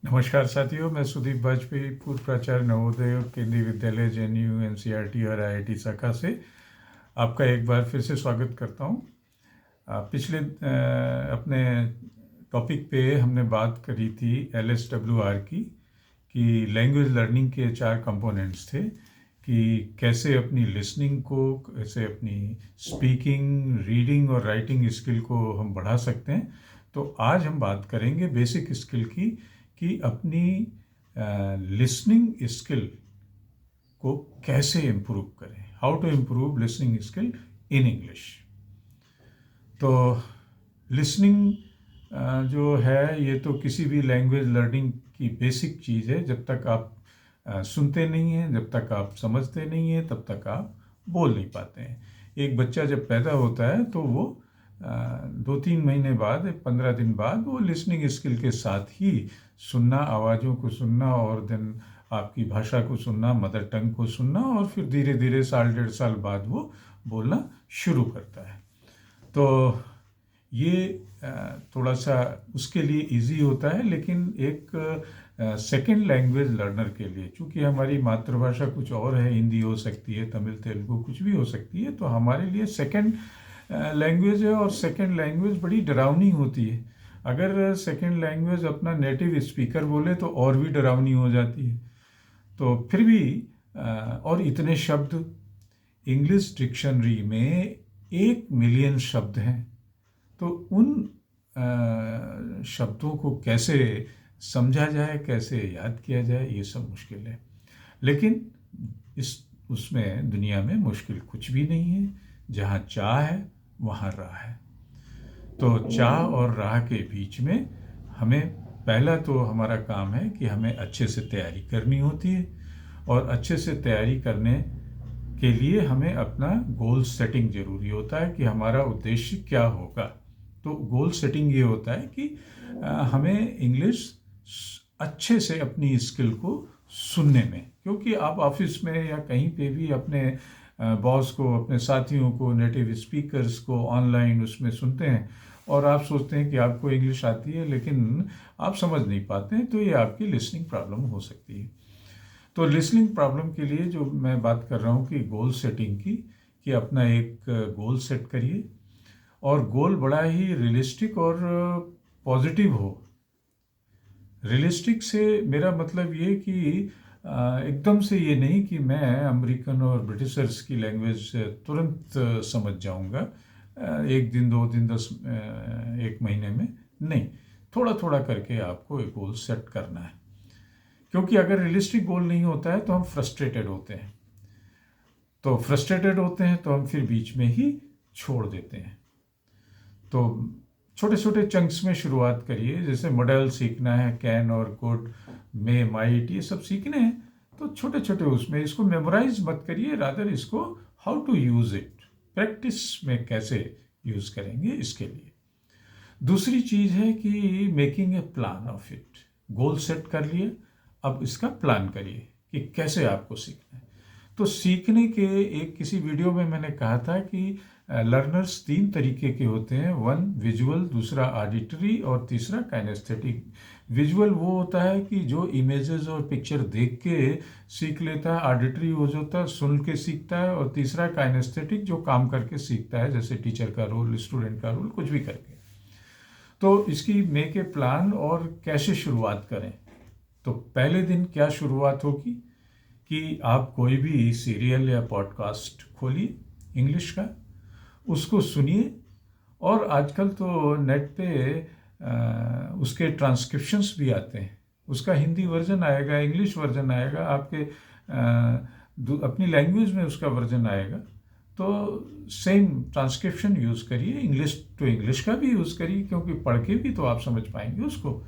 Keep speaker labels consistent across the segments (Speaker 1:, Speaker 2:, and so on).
Speaker 1: नमस्कार साथियों, मैं सुदीप वाजपेयी, पूर्व प्राचार्य नवोदय और केंद्रीय विद्यालय JNU NCERT और IIT शाखा से आपका एक बार फिर से स्वागत करता हूँ। पिछले अपने टॉपिक पे हमने बात करी थी LSWR की, कि लैंग्वेज लर्निंग के 4 कंपोनेंट्स थे, कि कैसे अपनी लिसनिंग को, कैसे अपनी स्पीकिंग, रीडिंग और राइटिंग स्किल को हम बढ़ा सकते हैं। तो आज हम बात करेंगे बेसिक स्किल की, कि अपनी लिसनिंग स्किल को कैसे इम्प्रूव करें, how to improve listening skill in English. तो लिसनिंग जो है, ये तो किसी भी लैंग्वेज लर्निंग की बेसिक चीज़ है। जब तक आप सुनते नहीं हैं, जब तक आप समझते नहीं हैं, तब तक आप बोल नहीं पाते हैं। एक बच्चा जब पैदा होता है तो वो 2-3 महीने बाद, 15 दिन बाद वो लिसनिंग स्किल के साथ ही सुनना, आवाज़ों को सुनना और देन आपकी भाषा को सुनना, मदर टंग को सुनना, और फिर धीरे धीरे साल 1.5 साल बाद वो बोलना शुरू करता है। तो ये थोड़ा सा उसके लिए इजी होता है, लेकिन एक सेकंड लैंग्वेज लर्नर के लिए, चूँकि हमारी मातृभाषा कुछ और है, हिंदी हो सकती है, तमिल, तेलुगु, कुछ भी हो सकती है, तो हमारे लिए सेकंड लैंग्वेज है। और सेकंड लैंग्वेज बड़ी डरावनी होती है। अगर सेकंड लैंग्वेज अपना नेटिव स्पीकर बोले तो और भी डरावनी हो जाती है। तो फिर भी और इतने शब्द, इंग्लिश डिक्शनरी में 1 मिलियन शब्द हैं। तो उन शब्दों को कैसे समझा जाए, कैसे याद किया जाए, ये सब मुश्किल है। लेकिन उसमें दुनिया में मुश्किल कुछ भी नहीं है। जहाँ चाह है वहाँ राह है। तो चाह और राह के बीच में हमें पहला तो हमारा काम है कि हमें अच्छे से तैयारी करनी होती है। और अच्छे से तैयारी करने के लिए हमें अपना गोल सेटिंग ज़रूरी होता है, कि हमारा उद्देश्य क्या होगा। तो गोल सेटिंग ये होता है कि हमें इंग्लिश अच्छे से अपनी स्किल को सुनने में, क्योंकि आप ऑफिस में या कहीं पे भी अपने बॉस को, अपने साथियों को, नेटिव स्पीकर्स को ऑनलाइन उसमें सुनते हैं और आप सोचते हैं कि आपको इंग्लिश आती है, लेकिन आप समझ नहीं पाते हैं। तो ये आपकी लिसनिंग प्रॉब्लम हो सकती है। तो लिसनिंग प्रॉब्लम के लिए जो मैं बात कर रहा हूँ कि गोल सेटिंग की, कि अपना एक गोल सेट करिए, और गोल बड़ा ही रियलिस्टिक और पॉजिटिव हो। रियलिस्टिक से मेरा मतलब ये कि एकदम से ये नहीं कि मैं अमेरिकन और ब्रिटिशर्स की लैंग्वेज तुरंत समझ जाऊंगा 1 दिन, 2 दिन, 1 महीने में। नहीं, थोड़ा थोड़ा करके आपको एक गोल सेट करना है। क्योंकि अगर रियलिस्टिक गोल नहीं होता है तो हम फ्रस्ट्रेटेड होते हैं। तो फ्रस्ट्रेटेड होते हैं तो हम फिर बीच में ही छोड़ देते हैं। तो छोटे छोटे चंक्स में शुरुआत करिए। जैसे मॉडल सीखना है, कैन और कुड, मे, माइट, ये सब सीखने हैं, तो छोटे छोटे उसमें इसको मेमोराइज मत करिए, रादर इसको how to use it, practice में कैसे यूज करेंगे इसके लिए। दूसरी चीज है कि making a plan of it. Goal set कर लिए, अब इसका प्लान करिए कि कैसे आपको सीखना है। तो सीखने के एक किसी वीडियो में मैंने कहा था कि लर्नर्स 3 तरीके के होते हैं। 1 विजुअल, दूसरा ऑडिटरी और तीसरा काइनेस्थेटिक। विजुअल वो होता है कि जो इमेजेस और पिक्चर देख के सीख लेता है, ऑडिटरी हो जाता है सुन के सीखता है, और तीसरा काइनेस्थेटिक जो काम करके सीखता है, जैसे टीचर का रोल, स्टूडेंट का रोल, कुछ भी करके। तो इसकी मेक ए प्लान और कैसे शुरुआत करें। तो पहले दिन क्या शुरुआत होगी कि आप कोई भी सीरियल या पॉडकास्ट खोलिए इंग्लिश का, उसको सुनिए। और आजकल तो नेट पे उसके ट्रांसक्रिप्शंस भी आते हैं। उसका हिंदी वर्जन आएगा, इंग्लिश वर्जन आएगा, आपके अपनी लैंग्वेज में उसका वर्जन आएगा। तो सेम ट्रांसक्रिप्शन यूज़ करिए, इंग्लिश तो इंग्लिश का भी यूज़ करिए, क्योंकि पढ़ के भी तो आप समझ पाएंगे उसको।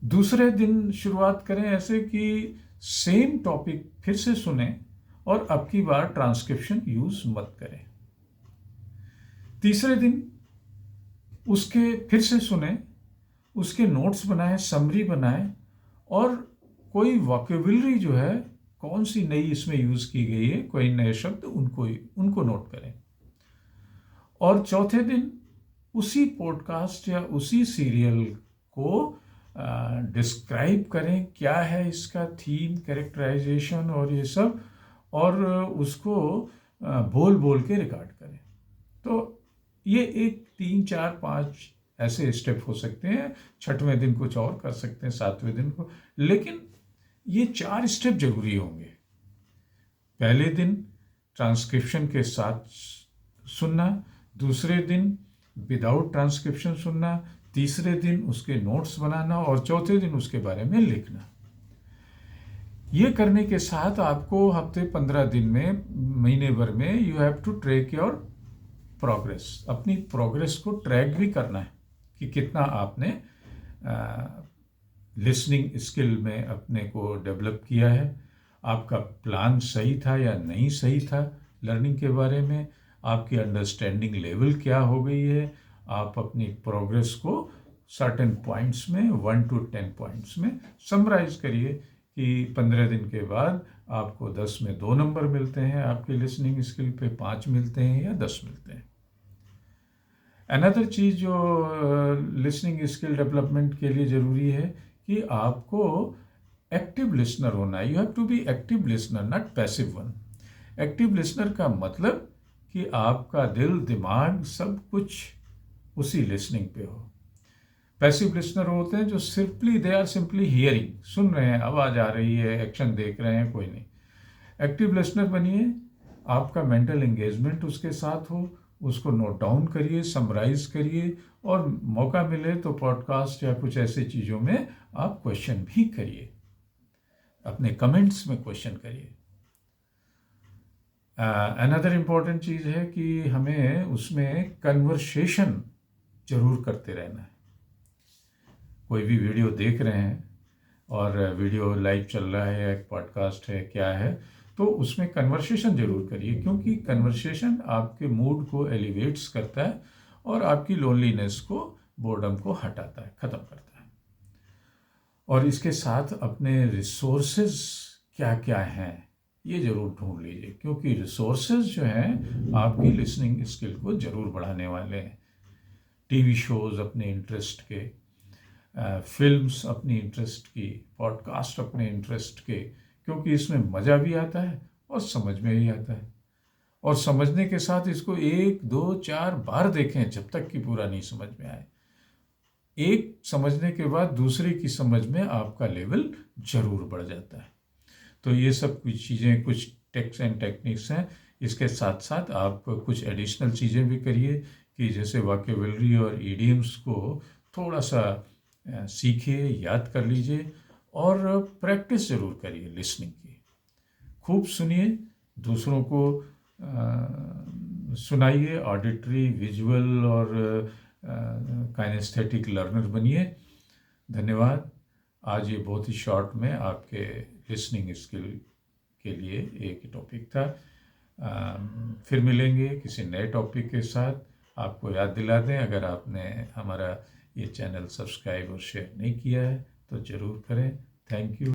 Speaker 1: दूसरे दिन शुरुआत करें ऐसे कि सेम टॉपिक फिर से सुने, और अब की बार ट्रांसक्रिप्शन यूज मत करें। तीसरे दिन उसके फिर से सुने, उसके नोट्स बनाएं, समरी बनाएं, और कोई वोकेबुलरी जो है, कौन सी नई इसमें यूज की गई है, कोई नए शब्द, उनको नोट करें। और चौथे दिन उसी पॉडकास्ट या उसी सीरियल को डिस्क्राइब करें क्या है इसका थीम, कैरेक्टराइजेशन और ये सब, और उसको बोल बोल के रिकॉर्ड करें। तो ये एक 3, 4, 5 ऐसे स्टेप हो सकते हैं। छठवें दिन कुछ और कर सकते हैं, 7वें दिन को, लेकिन ये 4 स्टेप जरूरी होंगे। पहले दिन ट्रांसक्रिप्शन के साथ सुनना, दूसरे दिन विदाउट ट्रांसक्रिप्शन सुनना, तीसरे दिन उसके नोट्स बनाना और चौथे दिन उसके बारे में लिखना। ये करने के साथ आपको हफ्ते 15 दिन में, महीने भर में you have to track your progress. अपनी प्रोग्रेस को ट्रैक भी करना है कि कितना आपने लिसनिंग स्किल में अपने को डेवलप किया है, आपका प्लान सही था या नहीं सही था लर्निंग के बारे में, आपकी अंडरस्टैंडिंग लेवल क्या हो गई है। आप अपनी प्रोग्रेस को सर्टेन पॉइंट्स में, 1 to 10 पॉइंट्स में समराइज करिए कि 15 दिन के बाद आपको 10 में 2 नंबर मिलते हैं, आपके लिसनिंग स्किल पे 5 मिलते हैं या 10 मिलते हैं। अनदर चीज़ जो लिसनिंग स्किल डेवलपमेंट के लिए ज़रूरी है कि आपको एक्टिव लिसनर होना है। You have to be active listener, not passive one. Active listener का मतलब कि आपका दिल, दिमाग, सब कुछ उसी लिसनिंग पे हो। पैसिव लिसनर होते हैं जो दे आर सिंपली हियरिंग, सुन रहे हैं, आवाज़ आ रही है, एक्शन देख रहे हैं, कोई नहीं। एक्टिव लिसनर बनिए, आपका मेंटल एंगेजमेंट उसके साथ हो, उसको नोट डाउन करिए, समराइज करिए, और मौका मिले तो पॉडकास्ट या कुछ ऐसे चीज़ों में आप क्वेश्चन भी करिए, अपने कमेंट्स में क्वेश्चन करिए। अनदर इम्पॉर्टेंट चीज़ है कि हमें उसमें कन्वर्सेशन जरूर करते रहना है। कोई भी वीडियो देख रहे हैं और वीडियो लाइव चल रहा है, एक पॉडकास्ट है, क्या है, तो उसमें कन्वर्सेशन जरूर करिए, क्योंकि कन्वर्सेशन आपके मूड को एलिवेट्स करता है और आपकी लोनलीनेस को, बोर्डम को हटाता है, ख़त्म करता है। और इसके साथ अपने रिसोर्सेज क्या क्या हैं ये ज़रूर ढूंढ लीजिए, क्योंकि रिसोर्सेज जो हैं आपकी लिसनिंग स्किल को ज़रूर बढ़ाने वाले हैं। टीवी शोज़ अपने इंटरेस्ट के, फिल्म्स अपनी इंटरेस्ट की, पॉडकास्ट अपने इंटरेस्ट के, क्योंकि इसमें मज़ा भी आता है और समझ में भी आता है। और समझने के साथ इसको 1, 2, 4 बार देखें जब तक कि पूरा नहीं समझ में आए। एक समझने के बाद दूसरे की समझ में आपका लेवल ज़रूर बढ़ जाता है। तो ये सब कुछ चीज़ें, कुछ टिप्स एंड टेक्निक्स हैं। इसके साथ साथ आप कुछ एडिशनल चीज़ें भी करिए कि जैसे वोकैबुलरी और इडियम्स को थोड़ा सा सीखिए, याद कर लीजिए और प्रैक्टिस ज़रूर करिए लिसनिंग की। खूब सुनिए, दूसरों को सुनाइए, ऑडिटरी, विजुअल और काइनेस्थेटिक लर्नर बनिए। धन्यवाद। आज ये बहुत ही शॉर्ट में आपके लिसनिंग स्किल के लिए एक टॉपिक था। फिर मिलेंगे किसी नए टॉपिक के साथ। आपको याद दिला दें, अगर आपने हमारा ये चैनल सब्सक्राइब और शेयर नहीं किया है तो ज़रूर करें। Thank you.